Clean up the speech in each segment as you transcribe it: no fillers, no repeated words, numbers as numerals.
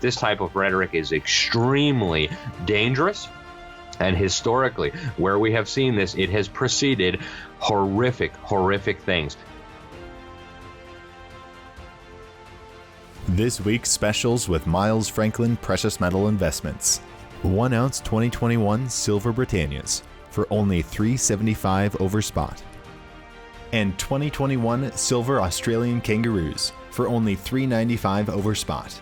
This type of rhetoric is extremely dangerous. And historically, where we have seen this, it has preceded horrific, horrific things. This week's specials with Miles Franklin Precious Metal Investments. 1 ounce 2021 Silver Britannias for only $3.75 over spot. And 2021 Silver Australian Kangaroos for only $3.95 over spot.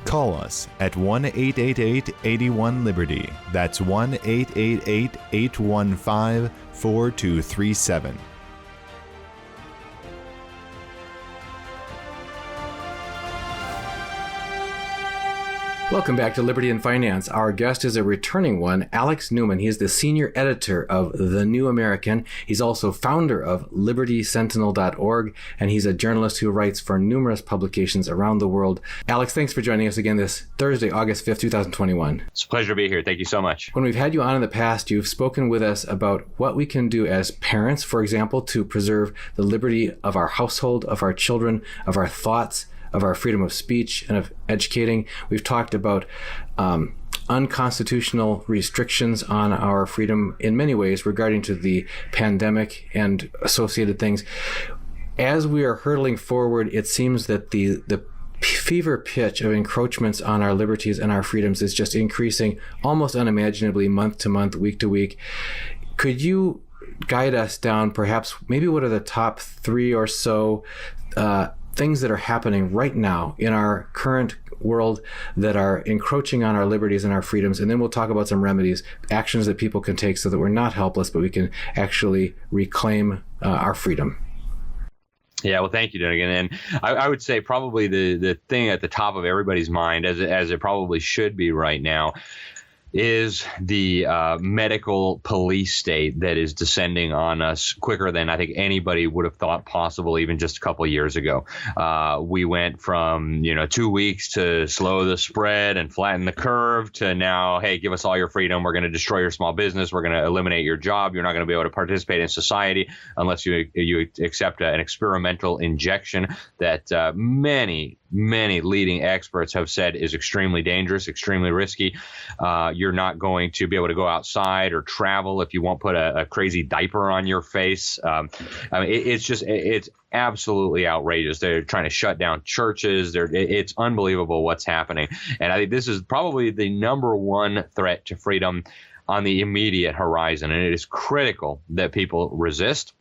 Call us at 1-888-81-LIBERTY. That's 1-888-815-4237. Welcome back to Liberty and Finance. Our guest is a returning one, Alex Newman. He is the senior editor of The New American. He's also founder of LibertySentinel.org, and he's a journalist who writes for numerous publications around the world. Alex, thanks for joining us again this Thursday, August 5th, 2021. It's a pleasure to be here. Thank you so much. When we've had you on in the past, you've spoken with us about what we can do as parents, for example, to preserve the liberty of our household, of our children, of our thoughts, of our freedom of speech and of educating. We've talked about unconstitutional restrictions on our freedom in many ways regarding to the pandemic and associated things. As we are hurtling forward, it seems that the fever pitch of encroachments on our liberties and our freedoms is just increasing almost unimaginably month to month, week to week. Could you guide us down perhaps maybe what are the top 3 or so things that are happening right now in our current world that are encroaching on our liberties and our freedoms, and then we'll talk about some remedies, actions that people can take so that we're not helpless, but we can actually reclaim our freedom. Yeah, well, thank you, Duncan. And I would say probably the thing at the top of everybody's mind, as it probably should be right now, is the medical police state that is descending on us quicker than I think anybody would have thought possible even just a couple of years ago. We went from 2 weeks to slow the spread and flatten the curve to now, hey, give us all your freedom. We're going to destroy your small business. We're going to eliminate your job. You're not going to be able to participate in society unless you accept an experimental injection that many leading experts have said is extremely dangerous, extremely risky. You're not going to be able to go outside or travel if you won't put a crazy diaper on your face. It's absolutely outrageous. They're trying to shut down churches. It's unbelievable what's happening. And I think this is probably the number one threat to freedom on the immediate horizon. And it is critical that people resist.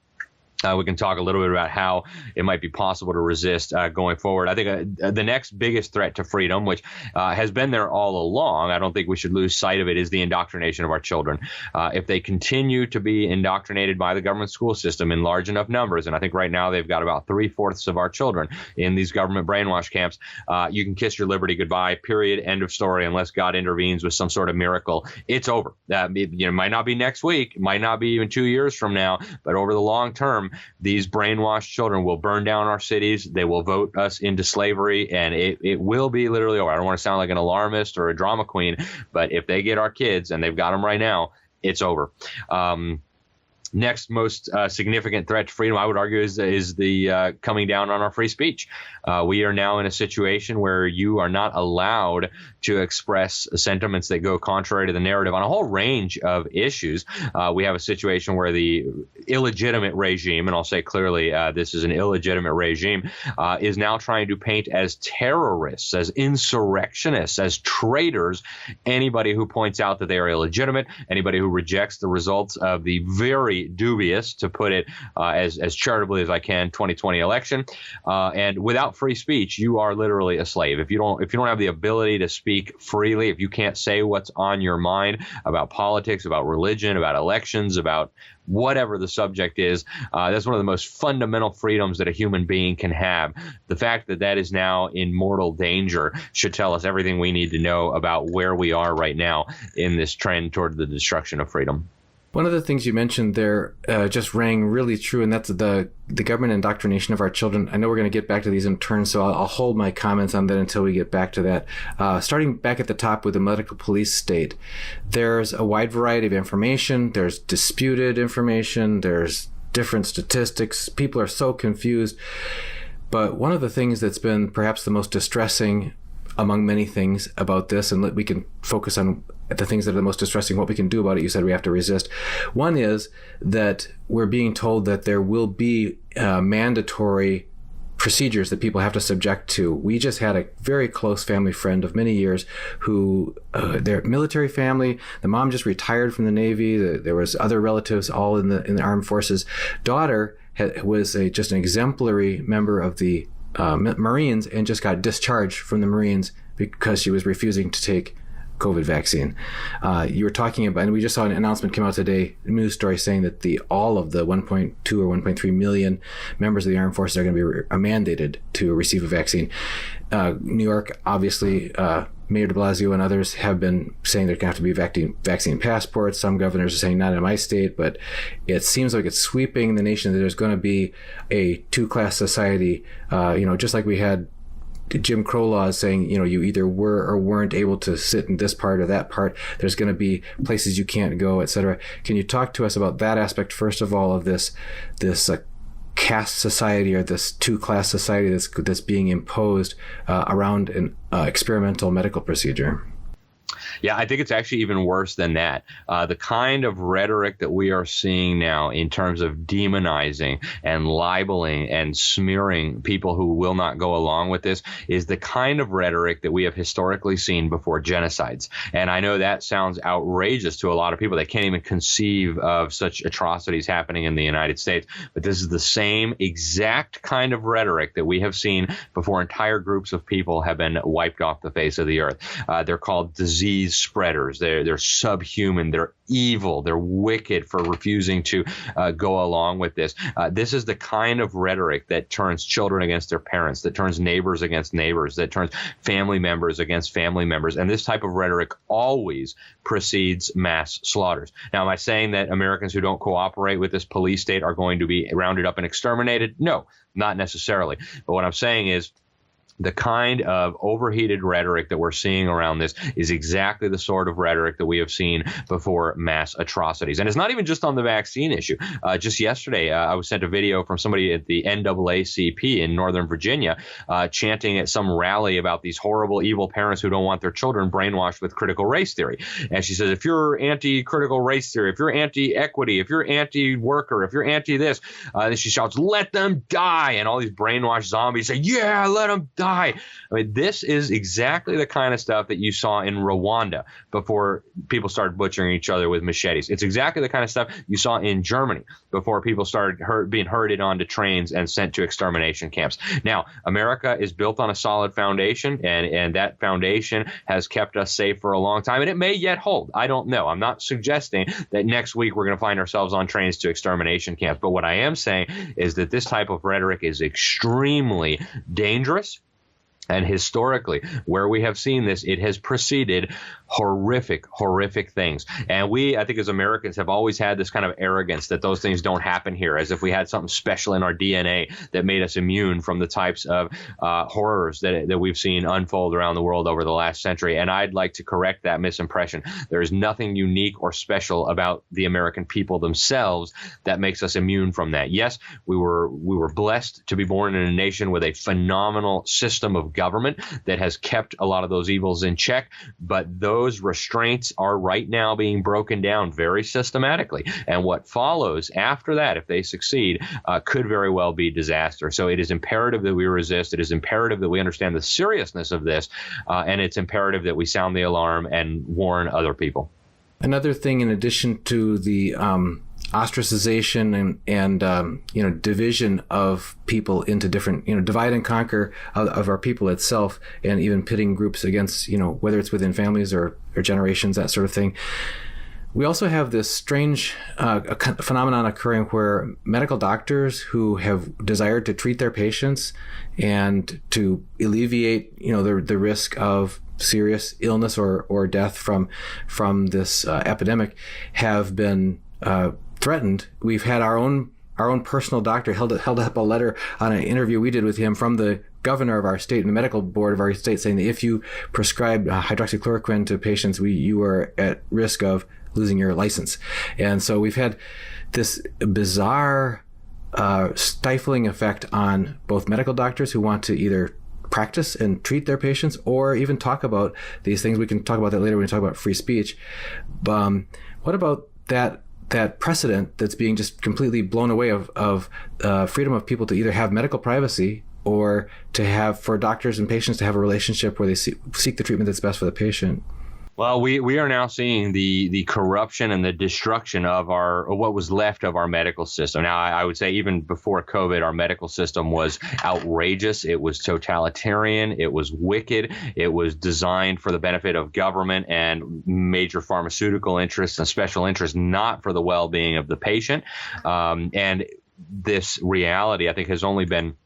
We can talk a little bit about how it might be possible to resist going forward. I think the next biggest threat to freedom, which has been there all along, I don't think we should lose sight of it, is the indoctrination of our children. If they continue to be indoctrinated by the government school system in large enough numbers, and I think right now they've got about 3/4 of our children in these government brainwash camps, you can kiss your liberty goodbye, period, end of story, unless God intervenes with some sort of miracle. It's over. It might not be next week, might not be even 2 years from now, but over the long term, these brainwashed children will burn down our cities. They will vote us into slavery, and it will be literally over. I don't want to sound like an alarmist or a drama queen, but if they get our kids, and they've got them right now, it's over. Next most significant threat to freedom, I would argue, is the coming down on our free speech. We are now in a situation where you are not allowed to express sentiments that go contrary to the narrative on a whole range of issues. We have a situation where the illegitimate regime, and I'll say clearly this is an illegitimate regime, is now trying to paint as terrorists, as insurrectionists, as traitors, anybody who points out that they are illegitimate, anybody who rejects the results of the very dubious, to put it as charitably as I can, 2020 election. And without free speech, you are literally a slave. If you don't have the ability to speak freely, if you can't say what's on your mind about politics, about religion, about elections, about whatever the subject is, that's one of the most fundamental freedoms that a human being can have. The fact that that is now in mortal danger should tell us everything we need to know about where we are right now in this trend toward the destruction of freedom. One of the things you mentioned there just rang really true, and that's the government indoctrination of our children. I know we're going to get back to these in turn, so I'll hold my comments on that until we get back to that. Starting back at the top with the medical police state, there's a wide variety of information. There's disputed information. There's different statistics. People are so confused. But one of the things that's been perhaps the most distressing among many things about this, and we can focus on the things that are the most distressing, what we can do about it. You said we have to resist. One is that we're being told that there will be mandatory procedures that people have to subject to. We just had a very close family friend of many years who, their military family, the mom just retired from the Navy. There was other relatives all in the armed forces. Daughter was just an exemplary member of the Marines and just got discharged from the Marines because she was refusing to take COVID vaccine. You were talking about, and we just saw an announcement came out today, a news story saying that all of the 1.2 or 1.3 million members of the armed forces are going to be mandated to receive a vaccine. New York, obviously, Mayor de Blasio and others have been saying there have to be vaccine passports. Some governors are saying not in my state, but it seems like it's sweeping the nation that there's going to be a two-class society, just like we had Jim Crow laws saying, you either were or weren't able to sit in this part or that part. There's going to be places you can't go, et cetera. Can you talk to us about that aspect, first of all, of this caste society or this two-class society that's being imposed around an experimental medical procedure? Yeah, I think it's actually even worse than that. The kind of rhetoric that we are seeing now in terms of demonizing and libeling and smearing people who will not go along with this is the kind of rhetoric that we have historically seen before genocides. And I know that sounds outrageous to a lot of people. They can't even conceive of such atrocities happening in the United States. But this is the same exact kind of rhetoric that we have seen before entire groups of people have been wiped off the face of the earth. They're called disease spreaders. They're subhuman. They're evil. They're wicked for refusing to go along with this. This is the kind of rhetoric that turns children against their parents, that turns neighbors against neighbors, that turns family members against family members. And this type of rhetoric always precedes mass slaughters. Now, am I saying that Americans who don't cooperate with this police state are going to be rounded up and exterminated? No, not necessarily. But what I'm saying is, the kind of overheated rhetoric that we're seeing around this is exactly the sort of rhetoric that we have seen before mass atrocities. And it's not even just on the vaccine issue. Just yesterday, I was sent a video from somebody at the NAACP in Northern Virginia chanting at some rally about these horrible, evil parents who don't want their children brainwashed with critical race theory. And she says, if you're anti-critical race theory, if you're anti-equity, if you're anti-worker, if you're anti-this, then she shouts, let them die. And all these brainwashed zombies say, yeah, let them die. I mean, this is exactly the kind of stuff that you saw in Rwanda before people started butchering each other with machetes. It's exactly the kind of stuff you saw in Germany before people started being herded onto trains and sent to extermination camps. Now, America is built on a solid foundation, and that foundation has kept us safe for a long time, and it may yet hold. I don't know. I'm not suggesting that next week we're going to find ourselves on trains to extermination camps. But what I am saying is that this type of rhetoric is extremely dangerous. And historically, where we have seen this, it has preceded horrific, horrific things. And we, I think as Americans, have always had this kind of arrogance that those things don't happen here, as if we had something special in our DNA that made us immune from the types of horrors that we've seen unfold around the world over the last century. And I'd like to correct that misimpression. There is nothing unique or special about the American people themselves that makes us immune from that. Yes, we were blessed to be born in a nation with a phenomenal system of government that has kept a lot of those evils in check, but those restraints are right now being broken down very systematically. And what follows after that, if they succeed, could very well be disaster. So it is imperative that we resist. It is imperative that we understand the seriousness of this, and it's imperative that we sound the alarm and warn other people. Another thing, in addition to the ostracization and division of people into different, divide and conquer of our people itself, and even pitting groups against, whether it's within families or generations, that sort of thing. We also have this strange phenomenon occurring where medical doctors who have desired to treat their patients and to alleviate, the risk of serious illness or death from this epidemic have been threatened. We've had our own personal doctor held up a letter on an interview we did with him from the governor of our state and the medical board of our state, saying that if you prescribe hydroxychloroquine to patients, you are at risk of losing your license. And so we've had this bizarre stifling effect on both medical doctors who want to either practice and treat their patients, or even talk about these things. We can talk about that later when we talk about free speech. What about that precedent that's being just completely blown away of freedom of people to either have medical privacy or to have, for doctors and patients to have a relationship where they seek the treatment that's best for the patient? Well, we are now seeing the corruption and the destruction of what was left of our medical system. Now, I would say even before COVID, our medical system was outrageous. It was totalitarian. It was wicked. It was designed for the benefit of government and major pharmaceutical interests and special interests, not for the well-being of the patient. And this reality, I think, has only been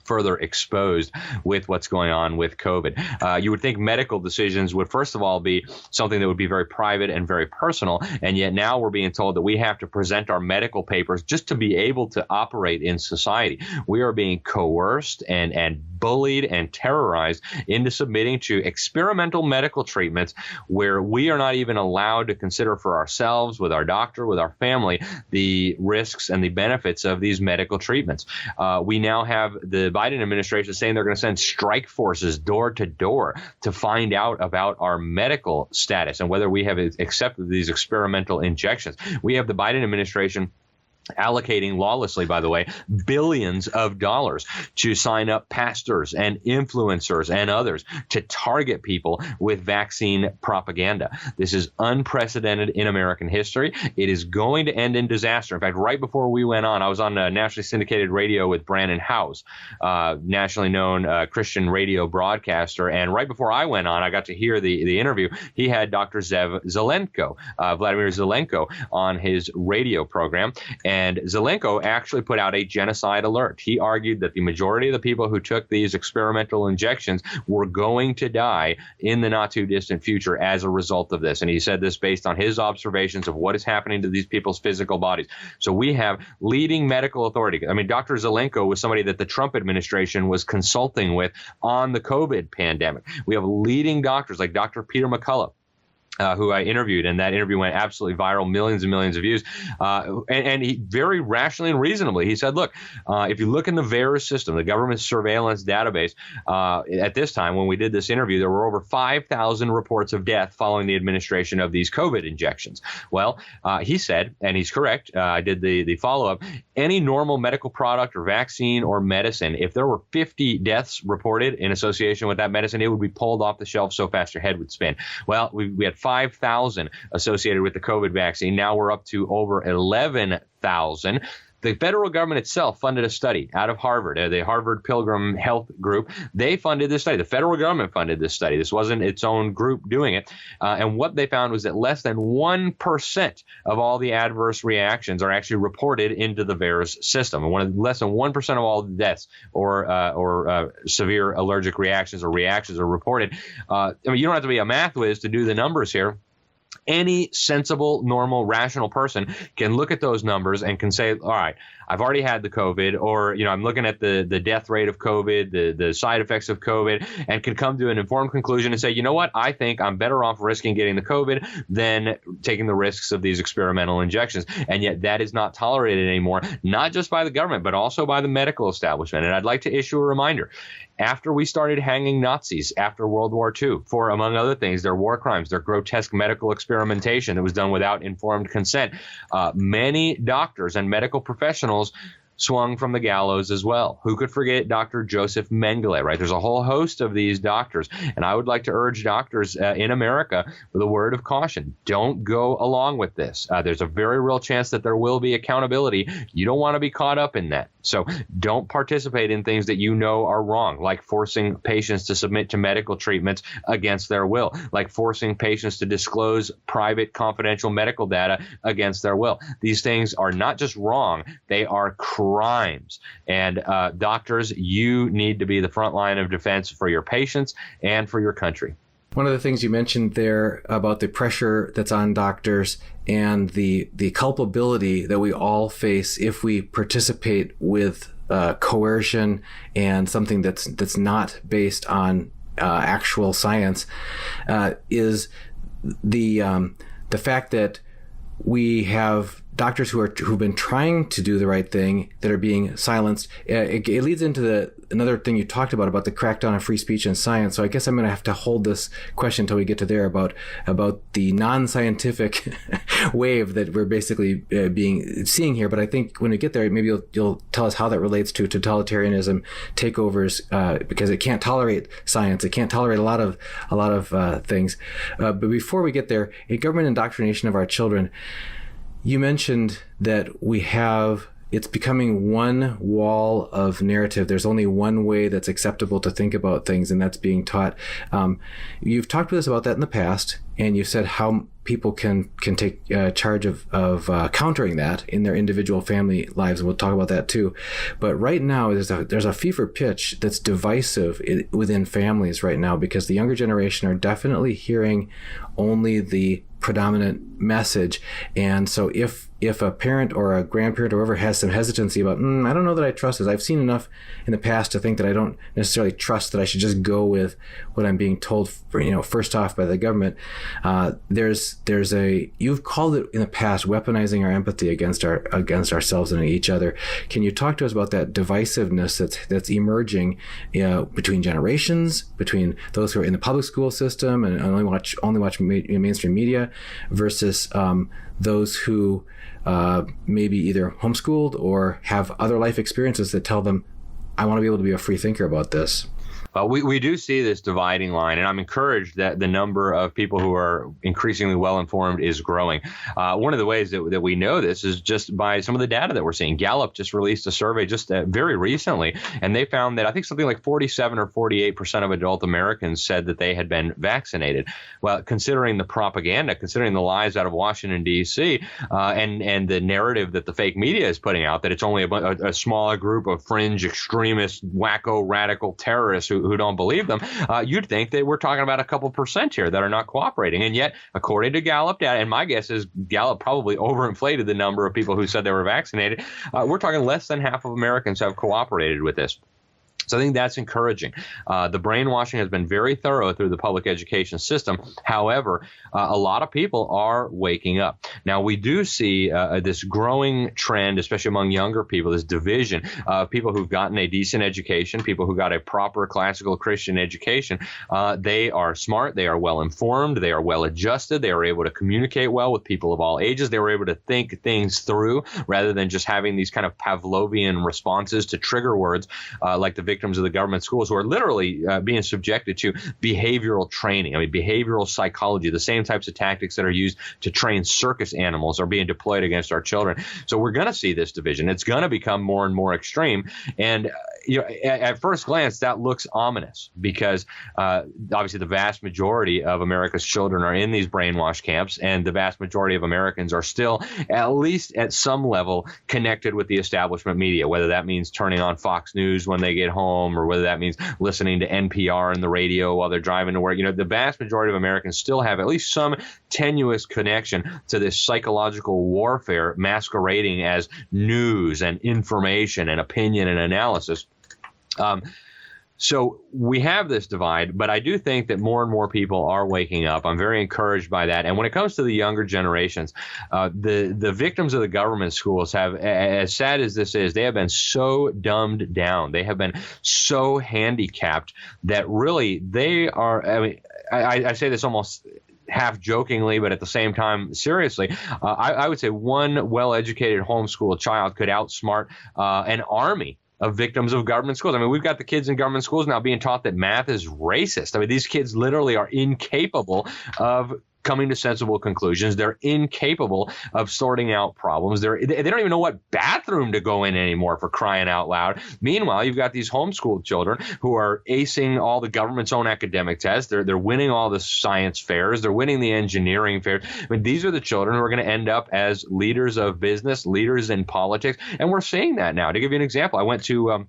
further exposed with what's going on with COVID. You would think medical decisions would, first of all, be something that would be very private and very personal. And yet now we're being told that we have to present our medical papers just to be able to operate in society. We are being coerced and bullied and terrorized into submitting to experimental medical treatments where we are not even allowed to consider for ourselves, with our doctor, with our family, the risks and the benefits of these medical treatments. We now have the Biden administration saying they're going to send strike forces door to door to find out about our medical status and whether we have accepted these experimental injections. We have the Biden administration allocating lawlessly, by the way, billions of dollars to sign up pastors and influencers and others to target people with vaccine propaganda. This is unprecedented in American history. It is going to end in disaster. In fact, right before we went on, I was on nationally syndicated radio with Brannon Howse, nationally known Christian radio broadcaster. And right before I went on, I got to hear the interview. He had Dr. Vladimir Zelenko, on his radio program. And Zelenko actually put out a genocide alert. He argued that the majority of the people who took these experimental injections were going to die in the not too distant future as a result of this. And he said this based on his observations of what is happening to these people's physical bodies. So we have leading medical authority. I mean, Dr. Zelenko was somebody that the Trump administration was consulting with on the COVID pandemic. We have leading doctors like Dr. Peter McCullough, who I interviewed, and that interview went absolutely viral, millions and millions of views. And he very rationally and reasonably, he said, look, if you look in the VAERS system, the government surveillance database, at this time when we did this interview, there were over 5,000 reports of death following the administration of these COVID injections. Well, he said, and he's correct, I did the follow-up, any normal medical product or vaccine or medicine, if there were 50 deaths reported in association with that medicine, it would be pulled off the shelf so fast your head would spin. Well, we had 5,000 associated with the COVID vaccine. Now we're up to over 11,000. The federal government itself funded a study out of Harvard, the Harvard Pilgrim Health Group. They funded this study. The federal government funded this study. This wasn't its own group doing it. And what they found was that less than 1% of all the adverse reactions are actually reported into the VAERS system. And less than 1% of all the deaths or severe allergic reactions are reported. I mean, you don't have to be a math whiz to do the numbers here. Any sensible, normal, rational person can look at those numbers and can say, all right, I've already had the COVID, or, I'm looking at the death rate of COVID, the side effects of COVID, and can come to an informed conclusion and say, you know what, I think I'm better off risking getting the COVID than taking the risks of these experimental injections. And yet that is not tolerated anymore, not just by the government, but also by the medical establishment. And I'd like to issue a reminder. After we started hanging Nazis after World War II for, among other things, their war crimes, their grotesque medical experimentation that was done without informed consent, many doctors and medical professionals swung from the gallows as well. Who could forget Dr. Joseph Mengele, right? There's a whole host of these doctors. And I would like to urge doctors in America with a word of caution. Don't go along with this. There's a very real chance that there will be accountability. You don't want to be caught up in that. So don't participate in things that you know are wrong, like forcing patients to submit to medical treatments against their will, like forcing patients to disclose private, confidential medical data against their will. These things are not just wrong, they are crimes. And doctors, you need to be the front line of defense for your patients and for your country. One of the things you mentioned there about the pressure that's on doctors and the culpability that we all face if we participate with coercion and something that's not based on actual science is the fact that we have doctors who've been trying to do the right thing that are being silenced. It leads into another thing you talked about the crackdown on free speech and science. So I guess I'm going to have to hold this question until we get to there about the non-scientific wave that we're basically seeing here. But I think when we get there, maybe you'll tell us how that relates to totalitarianism takeovers, because it can't tolerate science. It can't tolerate a lot of things. But before we get there, a government indoctrination of our children. You mentioned that it's becoming one wall of narrative. There's only one way that's acceptable to think about things, and that's being taught. You've talked with us about that in the past, and you've said how people can take charge of countering that in their individual family lives, and we'll talk about that too. But right now, there's a fever pitch that's divisive within families right now, because the younger generation are definitely hearing only the predominant message. And so if a parent or a grandparent or whoever has some hesitancy about, I don't know that I trust this. I've seen enough in the past to think that I don't necessarily trust that I should just go with what I'm being told, first off by the government. You've called it in the past weaponizing our empathy against ourselves and each other. Can you talk to us about that divisiveness that's emerging between generations, between those who are in the public school system and only watch mainstream media versus those who maybe either homeschooled or have other life experiences that tell them, I want to be able to be a free thinker about this? We do see this dividing line, and I'm encouraged that the number of people who are increasingly well-informed is growing. One of the ways that we know this is just by some of the data that we're seeing. Gallup just released a survey just very recently, and they found that I think something like 47 or 48% of adult Americans said that they had been vaccinated. Well, considering the propaganda, considering the lies out of Washington, D.C., and the narrative that the fake media is putting out, that it's only a smaller group of fringe extremists, wacko, radical terrorists who don't believe them, you'd think that we're talking about a couple percent here that are not cooperating. And yet, according to Gallup data, and my guess is Gallup probably overinflated the number of people who said they were vaccinated, we're talking less than half of Americans have cooperated with this. So I think that's encouraging. The brainwashing has been very thorough through the public education system. However, a lot of people are waking up. Now, we do see this growing trend, especially among younger people, this division of people who've gotten a decent education, people who got a proper classical Christian education. They are smart. They are well informed. They are well adjusted. They are able to communicate well with people of all ages. They were able to think things through rather than just having these kind of Pavlovian responses to trigger words like the victims of the government schools, who are literally being subjected to behavioral training. I mean, behavioral psychology, the same types of tactics that are used to train circus animals are being deployed against our children. So we're going to see this division. It's going to become more and more extreme. And at first glance, that looks ominous because obviously the vast majority of America's children are in these brainwash camps, and the vast majority of Americans are still, at least at some level, connected with the establishment media, whether that means turning on Fox News when they get home or whether that means listening to NPR and the radio while they're driving to work. The vast majority of Americans still have at least some tenuous connection to this psychological warfare masquerading as news and information and opinion and analysis. So we have this divide, but I do think that more and more people are waking up. I'm very encouraged by that. And when it comes to the younger generations, the victims of the government schools have, as sad as this is, they have been so dumbed down. They have been so handicapped that really they are, I say this almost half jokingly, but at the same time, seriously, I would say one well-educated homeschool child could outsmart an army of victims of government schools. I mean, we've got the kids in government schools now being taught that math is racist. I mean, these kids literally are incapable of coming to sensible conclusions. They're incapable of sorting out problems. They don't even know what bathroom to go in anymore, for crying out loud. Meanwhile, you've got these homeschooled children who are acing all the government's own academic tests. They're winning all the science fairs. They're winning the engineering fairs. I mean, these are the children who are going to end up as leaders of business, leaders in politics. And we're seeing that now. To give you an example, I went to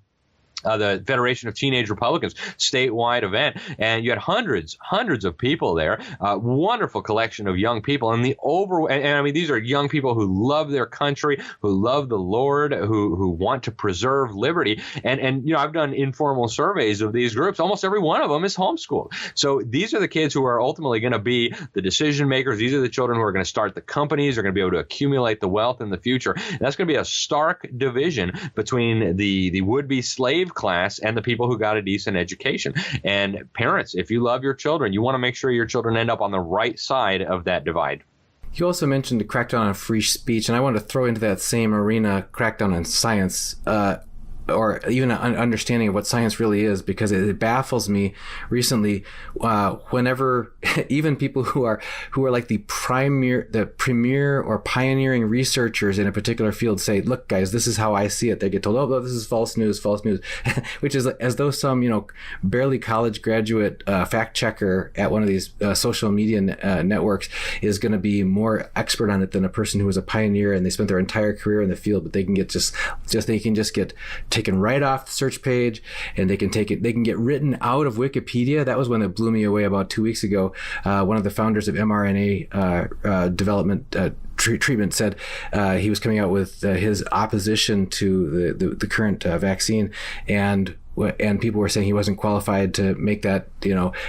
the Federation of Teenage Republicans statewide event, and you had hundreds of people there. Wonderful collection of young people, and I mean, these are young people who love their country, who love the Lord, who want to preserve liberty. And I've done informal surveys of these groups. Almost every one of them is homeschooled. So these are the kids who are ultimately going to be the decision makers. These are the children who are going to start the companies, are going to be able to accumulate the wealth in the future. And that's going to be a stark division between the would-be slave class and the people who got a decent education. And parents, if you love your children, you want to make sure your children end up on the right side of that divide. You also mentioned the crackdown on free speech, and I want to throw into that same arena crackdown on science, or even an understanding of what science really is, because it baffles me recently whenever even people who are like the premier or pioneering researchers in a particular field say, look guys, this is how I see it. They get told, oh, this is false news, which is as though some barely college graduate fact checker at one of these social media networks is going to be more expert on it than a person who was a pioneer and they spent their entire career in the field, but they can get just get taken right off the search page, and they can get written out of Wikipedia. That was one that blew me away about 2 weeks ago. One of the founders of mRNA development treatment said he was coming out with his opposition to the current vaccine, and people were saying he wasn't qualified to make that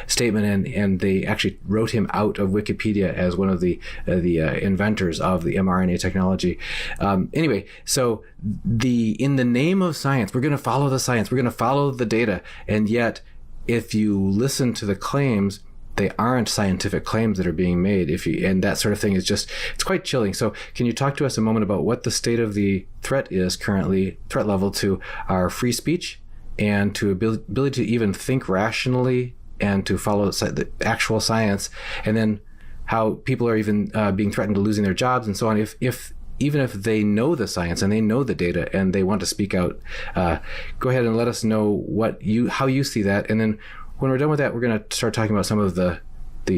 statement, and they actually wrote him out of Wikipedia as one of the inventors of the mRNA technology. Anyway, so in the name of science, we're going to follow the science, we're going to follow the data, and yet if you listen to the claims, they aren't scientific claims that are being made. And that sort of thing is it's quite chilling. So can you talk to us a moment about what the state of the threat is currently, threat level to our free speech and to ability to even think rationally and to follow the actual science, and then how people are even being threatened to losing their jobs and so on. Even if they know the science and they know the data and they want to speak out, go ahead and let us know how you see that. And then when we're done with that, we're going to start talking about some of the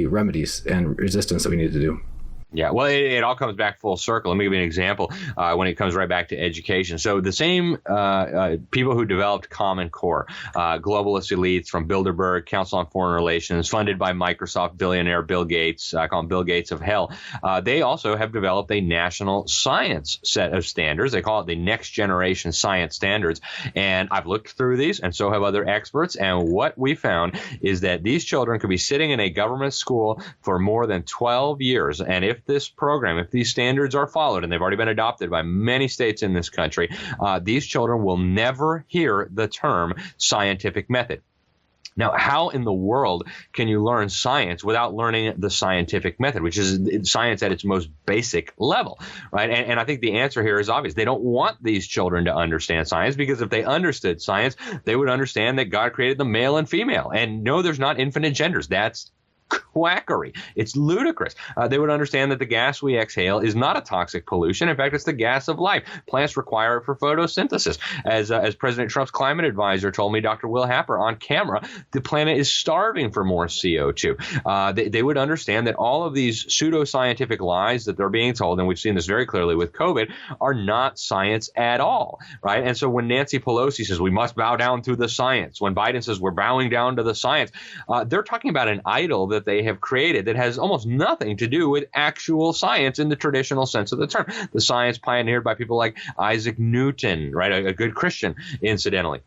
remedies and resistance that we need to do. Yeah, well, it all comes back full circle. Let me give you an example when it comes right back to education. So the same people who developed Common Core, globalist elites from Bilderberg, Council on Foreign Relations, funded by Microsoft billionaire Bill Gates, I call him Bill Gates of hell, they also have developed a national science set of standards. They call it the Next Generation Science Standards. And I've looked through these, and so have other experts. And what we found is that these children could be sitting in a government school for more than 12 years. And if these standards are followed, and they've already been adopted by many states in this country, these children will never hear the term scientific method. Now, how in the world can you learn science without learning the scientific method, which is science at its most basic level, right? And I think the answer here is obvious. They don't want these children to understand science, because if they understood science, they would understand that God created the male and female. And no, there's not infinite genders. That's quackery. It's ludicrous. They would understand that the gas we exhale is not a toxic pollution. In fact, it's the gas of life. Plants require it for photosynthesis. As President Trump's climate advisor told me, Dr. Will Happer, on camera, the planet is starving for more CO2. They would understand that all of these pseudoscientific lies that they're being told, and we've seen this very clearly with COVID, are not science at all, right? And so when Nancy Pelosi says we must bow down to the science, when Biden says we're bowing down to the science, they're talking about an idol that they have created that has almost nothing to do with actual science in the traditional sense of the term. The science pioneered by people like Isaac Newton, right? A good Christian, incidentally.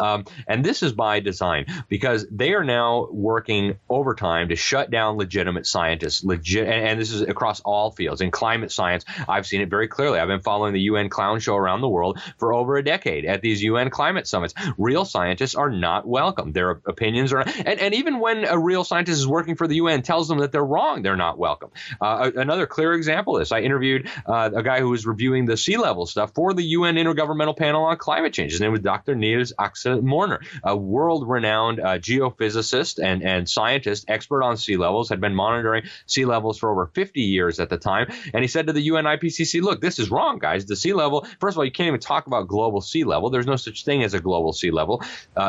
And this is by design, because they are now working overtime to shut down legitimate scientists. And this is across all fields. In climate science, I've seen it very clearly. I've been following the UN clown show around the world for over a decade at these UN climate summits. Real scientists are not welcome. Their opinions are, and even when a real scientist is working for the UN tells them that they're wrong, they're not welcome. Another clear example of this, I interviewed a guy who was reviewing the sea level stuff for the UN Intergovernmental Panel on Climate Change. His name was Dr. Niels Morner, a world-renowned geophysicist and scientist, expert on sea levels, had been monitoring sea levels for over 50 years at the time. And he said to the UN IPCC, look, this is wrong, guys. The sea level, first of all, you can't even talk about global sea level. There's no such thing as a global sea level.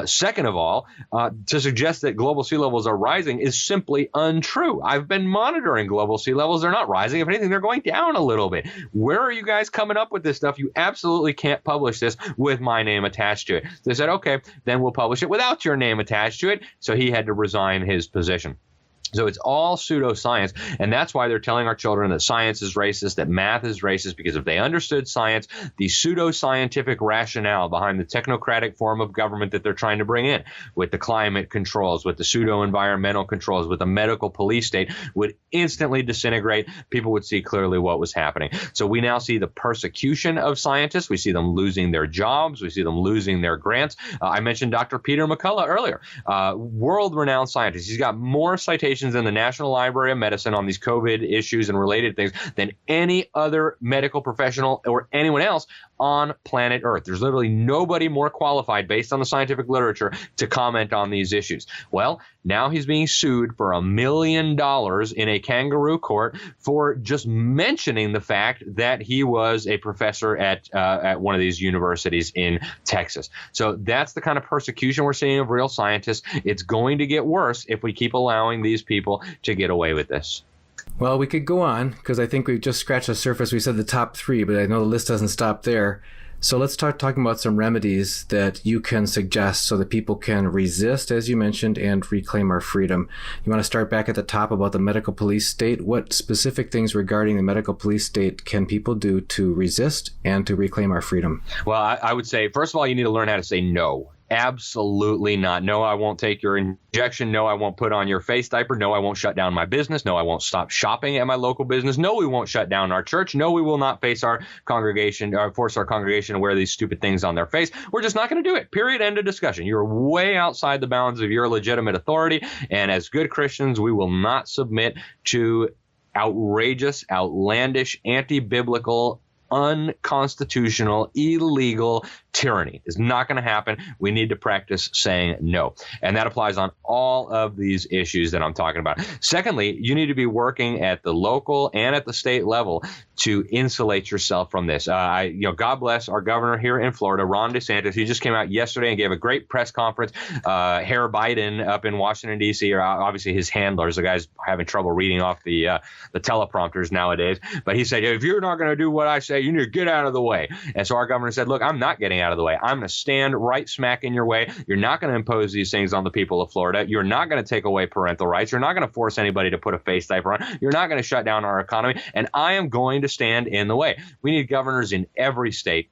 Second of all, to suggest that global sea levels are rising is simply untrue. I've been monitoring global sea levels. They're not rising. If anything, they're going down a little bit. Where are you guys coming up with this stuff? You absolutely can't publish this with my name attached to it. They said, okay, okay, then we'll publish it without your name attached to it. So he had to resign his position. So it's all pseudoscience, and that's why they're telling our children that science is racist, that math is racist, because if they understood science, the pseudoscientific rationale behind the technocratic form of government that they're trying to bring in, with the climate controls, with the pseudo-environmental controls, with the medical police state, would instantly disintegrate. People would see clearly what was happening. So we now see the persecution of scientists. We see them losing their jobs. We see them losing their grants. I mentioned Dr. Peter McCullough earlier, world-renowned scientist. He's got more citations in the National Library of Medicine on these COVID issues and related things than any other medical professional or anyone else on planet Earth. There's literally nobody more qualified based on the scientific literature to comment on these issues. Well, now he's being sued for $1 million in a kangaroo court for just mentioning the fact that he was a professor at one of these universities in Texas. So that's the kind of persecution we're seeing of real scientists. It's going to get worse if we keep allowing these people to get away with this. Well, we could go on because I think we've just scratched the surface. We said the top 3, but I know the list doesn't stop there. So let's start talking about some remedies that you can suggest so that people can resist, as you mentioned, and reclaim our freedom. You want to start back at the top about the medical police state. What specific things regarding the medical police state can people do to resist and to reclaim our freedom? Well, I would say, first of all, you need to learn how to say no. Absolutely not. No, I won't take your injection. No, I won't put on your face diaper. No, I won't shut down my business. No, I won't stop shopping at my local business. No, we won't shut down our church. No, we will not face our congregation or force our congregation to wear these stupid things on their face. We're just not going to do it. Period. End of discussion. You're way outside the bounds of your legitimate authority. And as good Christians, we will not submit to outrageous, outlandish, anti-biblical, unconstitutional, illegal tyranny. Is not going to happen. We need to practice saying no. And that applies on all of these issues that I'm talking about. Secondly, you need to be working at the local and at the state level to insulate yourself from this. God bless our governor here in Florida, Ron DeSantis. He just came out yesterday and gave a great press conference. Herr Biden up in Washington, D.C., or obviously his handlers, the guy's having trouble reading off the teleprompters nowadays. But he said, if you're not going to do what I say, you need to get out of the way. And so our governor said, look, I'm not getting out of the way. I'm going to stand right smack in your way. You're not going to impose these things on the people of Florida. You're not going to take away parental rights. You're not going to force anybody to put a face diaper on. You're not going to shut down our economy. And I am going to stand in the way. We need governors in every state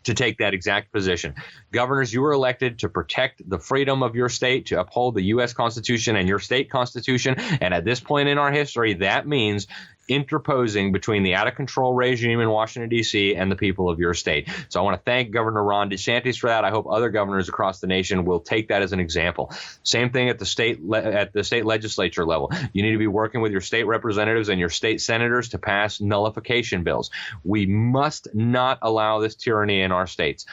to take that exact position. Governors, you were elected to protect the freedom of your state, to uphold the U.S. Constitution and your state constitution. And at this point in our history, that means interposing between the out-of-control regime in Washington, D.C. and the people of your state. So I want to thank Governor Ron DeSantis for that. I hope other governors across the nation will take that as an example. Same thing at the state legislature level. You need to be working with your state representatives and your state senators to pass nullification bills. We must not allow this tyranny in our states.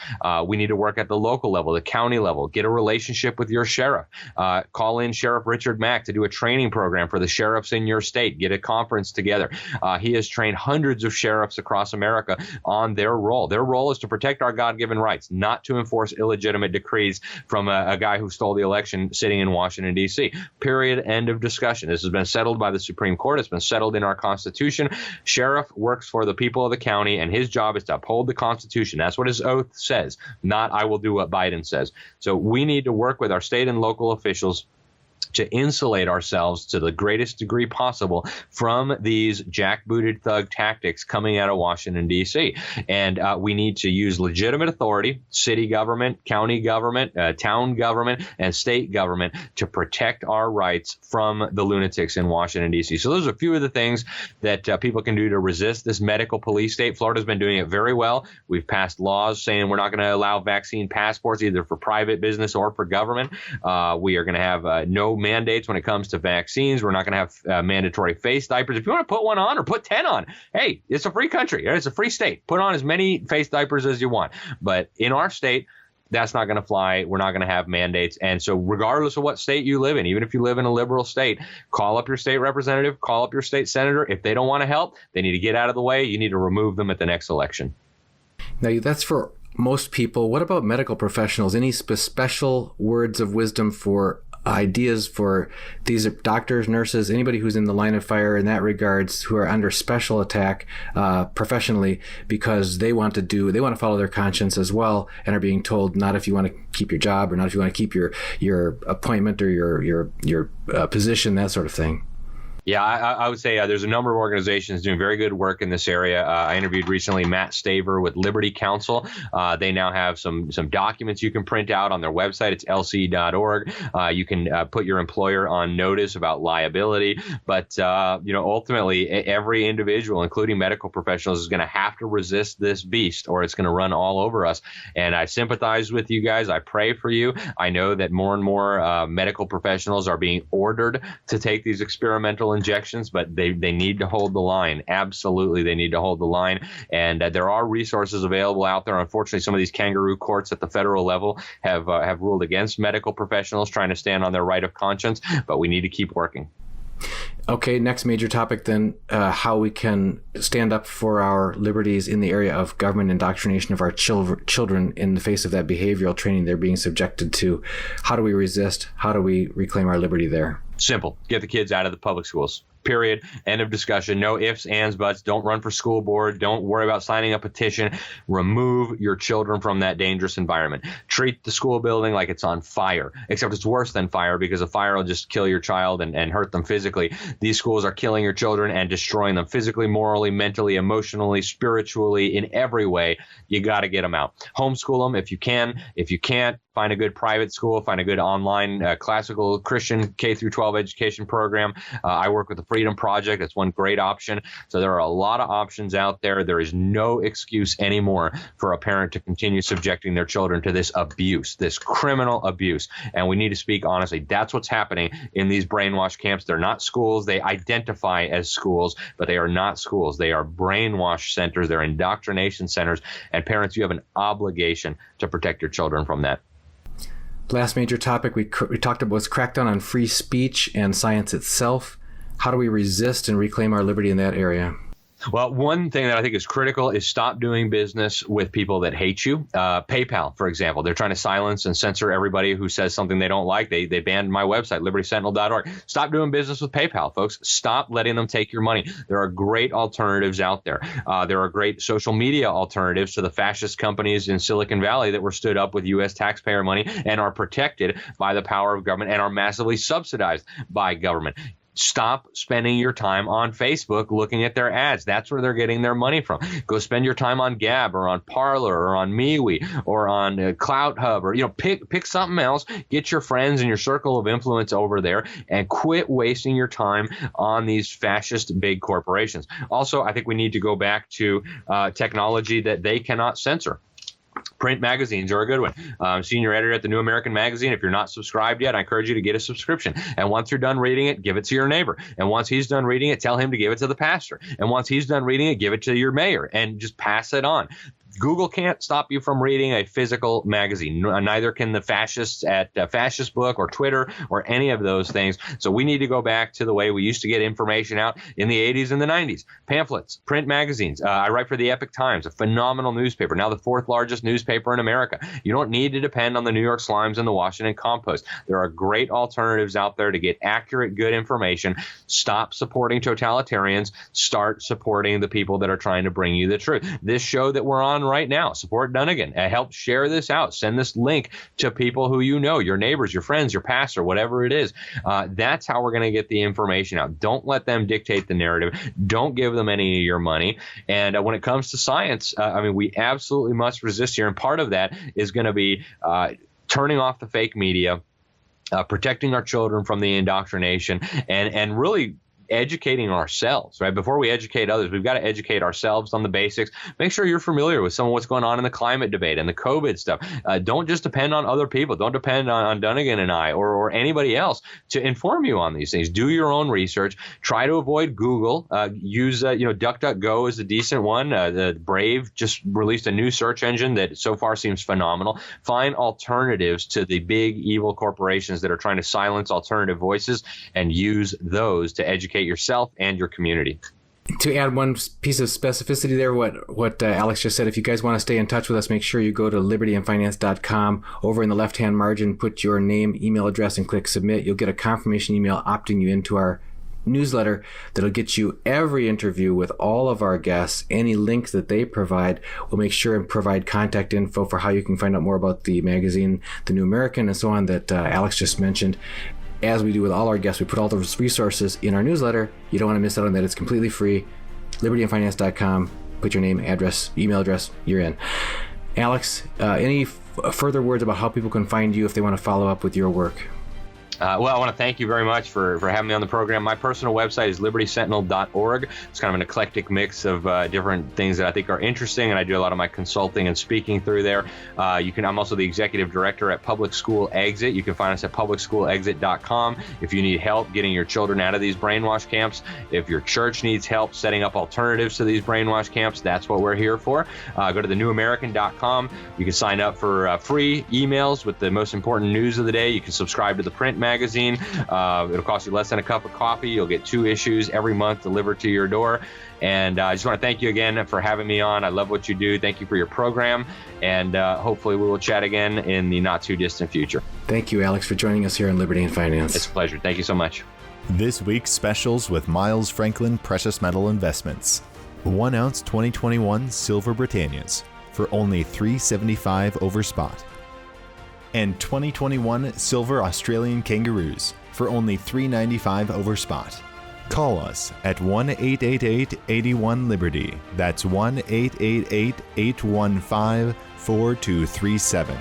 We need to work at the local level, the county level, get a relationship with your sheriff. Call in Sheriff Richard Mack to do a training program for the sheriffs in your state. Get a conference together. He has trained hundreds of sheriffs across America on their role. Their role is to protect our God-given rights, not to enforce illegitimate decrees from a guy who stole the election sitting in Washington, D.C. Period. End of discussion. This has been settled by the Supreme Court. It's been settled in our Constitution. Sheriff works for the people of the county, and his job is to uphold the Constitution. That's what his oath says, not I will do what Biden says. So we need to work with our state and local officials to insulate ourselves to the greatest degree possible from these jackbooted thug tactics coming out of Washington, D.C. And we need to use legitimate authority, city government, county government, town government, and state government to protect our rights from the lunatics in Washington, D.C. So those are a few of the things that people can do to resist this medical police state. Florida's been doing it very well. We've passed laws saying we're not going to allow vaccine passports either for private business or for government. We are going to have no mandates when it comes to vaccines. We're not going to have mandatory face diapers. If you want to put one on or put 10 on, hey, it's a free country. It's a free state. Put on as many face diapers as you want. But in our state, that's not going to fly. We're not going to have mandates. And so regardless of what state you live in, even if you live in a liberal state, call up your state representative, call up your state senator. If they don't want to help, they need to get out of the way. You need to remove them at the next election. Now, that's for most people. What about medical professionals? Any special words of wisdom for ideas for these doctors, nurses, anybody who's in the line of fire in that regards, who are under special attack professionally because they want to follow their conscience as well, and are being told not if you want to keep your job or not if you want to keep your appointment or your position, that sort of thing. Yeah, I would say there's a number of organizations doing very good work in this area. I interviewed recently Matt Staver with Liberty Counsel. They now have some documents you can print out on their website. It's lc.org. You can put your employer on notice about liability. But, ultimately, every individual, including medical professionals, is going to have to resist this beast, or it's going to run all over us. And I sympathize with you guys. I pray for you. I know that more and more medical professionals are being ordered to take these experimental injections, but they need to hold the line. Absolutely, they need to hold the line. And there are resources available out there. Unfortunately, some of these kangaroo courts at the federal level have ruled against medical professionals trying to stand on their right of conscience, but we need to keep working. Okay, next major topic then, how we can stand up for our liberties in the area of government indoctrination of our children in the face of that behavioral training they're being subjected to. How do we resist? How do we reclaim our liberty there? Simple. Get the kids out of the public schools. Period. End of discussion. No ifs, ands, buts. Don't run for school board. Don't worry about signing a petition. Remove your children from that dangerous environment. Treat the school building like it's on fire, except it's worse than fire, because a fire will just kill your child and hurt them physically. These schools are killing your children and destroying them physically, morally, mentally, emotionally, spiritually, in every way. You got to get them out. Homeschool them if you can. If you can't, find a good private school, find a good online classical Christian K through 12 education program. I work with the Freedom Project. That's one great option. So there are a lot of options out there. There is no excuse anymore for a parent to continue subjecting their children to this abuse, this criminal abuse. And we need to speak honestly. That's what's happening in these brainwash camps. They're not schools. They identify as schools, but they are not schools. They are brainwash centers. They're indoctrination centers. And parents, you have an obligation to protect your children from that. Last major topic we talked about was crackdown on free speech and science itself. How do we resist and reclaim our liberty in that area? Well, one thing that I think is critical is stop doing business with people that hate you. PayPal, for example, they're trying to silence and censor everybody who says something they don't like. They banned my website, libertysentinel.org. Stop doing business with PayPal, folks. Stop letting them take your money. There are great alternatives out there. There are great social media alternatives to the fascist companies in Silicon Valley that were stood up with U.S. taxpayer money and are protected by the power of government and are massively subsidized by government. Stop spending your time on Facebook looking at their ads. That's where they're getting their money from. Go spend your time on Gab or on Parler or on MeWe or on Clout Hub, or pick something else. Get your friends and your circle of influence over there and quit wasting your time on these fascist big corporations. Also, I think we need to go back to technology that they cannot censor. Print magazines are a good one. Senior editor at the New American Magazine. If you're not subscribed yet, I encourage you to get a subscription. And once you're done reading it, give it to your neighbor. And once he's done reading it, tell him to give it to the pastor. And once he's done reading it, give it to your mayor and just pass it on. Google can't stop you from reading a physical magazine. Neither can the fascists at Fascist Book or Twitter or any of those things. So we need to go back to the way we used to get information out in the 80s and the 90s. Pamphlets, print magazines. I write for the Epic Times, a phenomenal newspaper, now the fourth largest newspaper in America. You don't need to depend on the New York Slimes and the Washington Compost. There are great alternatives out there to get accurate, good information. Stop supporting totalitarians. Start supporting the people that are trying to bring you the truth. This show that we're on right now, support Dunnigan. Help share this out. Send this link to people who you know, your neighbors, your friends, your pastor, whatever it is. That's how we're going to get the information out. Don't let them dictate the narrative. Don't give them any of your money. And when it comes to science, we absolutely must resist here. And part of that is going to be turning off the fake media, protecting our children from the indoctrination, and really educating ourselves, right? Before we educate others, we've got to educate ourselves on the basics. Make sure you're familiar with some of what's going on in the climate debate and the COVID stuff. Don't just depend on other people. Don't depend on Dunnigan and I or anybody else to inform you on these things. Do your own research. Try to avoid Google. Use DuckDuckGo is a decent one. The Brave just released a new search engine that so far seems phenomenal. Find alternatives to the big evil corporations that are trying to silence alternative voices and use those to educate yourself and your community. to add one piece of specificity there, what Alex just said, if you guys want to stay in touch with us, make sure you go to libertyandfinance.com. Over in the left-hand margin, put your name, email address, and click submit. You'll get a confirmation email opting you into our newsletter that'll get you every interview with all of our guests. Any links that they provide, we'll make sure and provide contact info for how you can find out more about the magazine, The New American, and so on that Alex just mentioned. As we do with all our guests, we put all those resources in our newsletter. You don't want to miss out on that. It's completely free. libertyandfinance.com. Put your name, address, email address. You're in. Alex, any further words about how people can find you if they want to follow up with your work? Well, I want to thank you very much for having me on the program. My personal website is libertysentinel.org. It's kind of an eclectic mix of different things that I think are interesting, and I do a lot of my consulting and speaking through there. I'm also the executive director at Public School Exit. You can find us at publicschoolexit.com. If you need help getting your children out of these brainwash camps, if your church needs help setting up alternatives to these brainwash camps, that's what we're here for. Go to thenewamerican.com. You can sign up for free emails with the most important news of the day. You can subscribe to the print magazine. It'll cost you less than a cup of coffee. You'll get 2 issues every month delivered to your door. And I just want to thank you again for having me on. I love what you do. Thank you for your program. And hopefully we will chat again in the not too distant future. Thank you, Alex, for joining us here on Liberty and Finance. It's a pleasure. Thank you so much. This week's specials with Miles Franklin Precious Metal Investments. 1 ounce 2021 Silver Britannias for only $3.75 over spot. And 2021 Silver Australian Kangaroos for only $3.95 over spot. Call us at 1-888-81-LIBERTY. That's 1-888-815-4237.